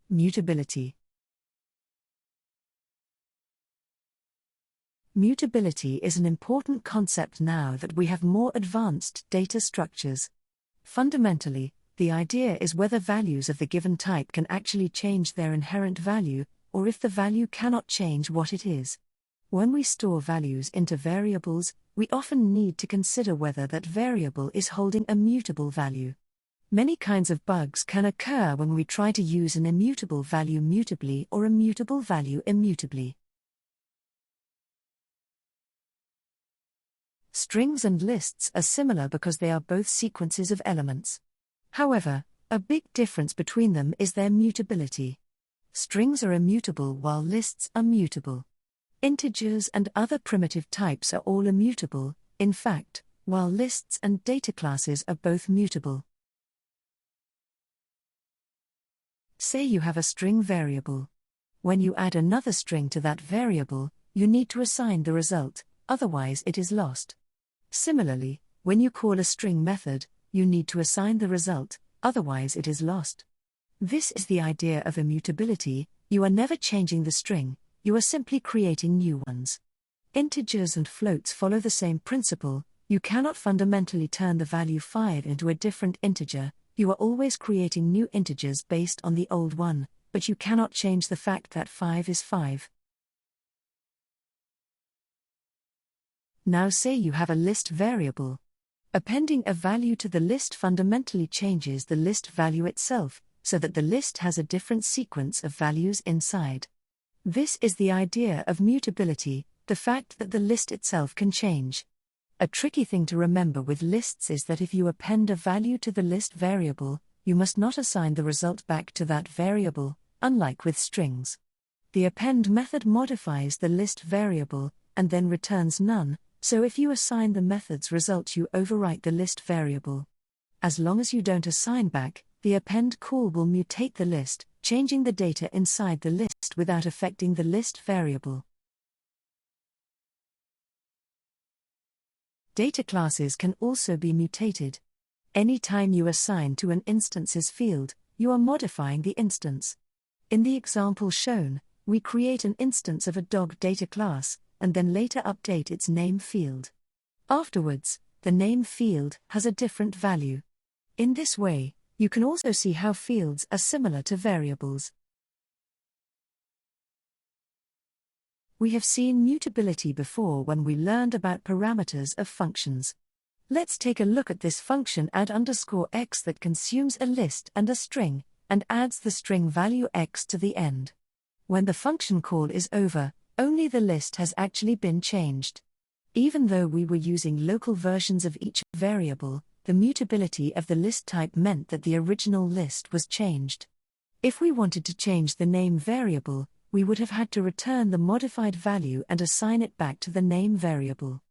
Mutability. Mutability is an important concept now that we have more advanced data structures. Fundamentally, the idea is whether values of the given type can actually change their inherent value, or if the value cannot change what it is. When we store values into variables, we often need to consider whether that variable is holding a mutable value. Many kinds of bugs can occur when we try to use an immutable value mutably or a mutable value immutably. Strings and lists are similar because they are both sequences of elements. However, a big difference between them is their mutability. Strings are immutable while lists are mutable. Integers and other primitive types are all immutable, in fact, while lists and data classes are both mutable. Say you have a string variable. When you add another string to that variable, you need to assign the result, otherwise it is lost. Similarly, when you call a string method, you need to assign the result, otherwise it is lost. This is the idea of immutability. You are never changing the string, you are simply creating new ones. Integers and floats follow the same principle. You cannot fundamentally turn the value 5 into a different integer. You are always creating new integers based on the old one, but you cannot change the fact that 5 is 5. Now say you have a list variable. Appending a value to the list fundamentally changes the list value itself, so that the list has a different sequence of values inside. This is the idea of mutability, the fact that the list itself can change. A tricky thing to remember with lists is that if you append a value to the list variable, you must not assign the result back to that variable, unlike with strings. The append method modifies the list variable, and then returns none, so if you assign the method's result you overwrite the list variable. As long as you don't assign back, the append call will mutate the list, changing the data inside the list without affecting the list variable. Data classes can also be mutated. Any time you assign to an instances field, you are modifying the instance. In the example shown, we create an instance of a dog data class, and then later update its name field. Afterwards, the name field has a different value. In this way, you can also see how fields are similar to variables. We have seen mutability before when we learned about parameters of functions. Let's take a look at this function add_x that consumes a list and a string, and adds the string value x to the end. When the function call is over, only the list has actually been changed. Even though we were using local versions of each variable, the mutability of the list type meant that the original list was changed. If we wanted to change the name variable, we would have had to return the modified value and assign it back to the name variable.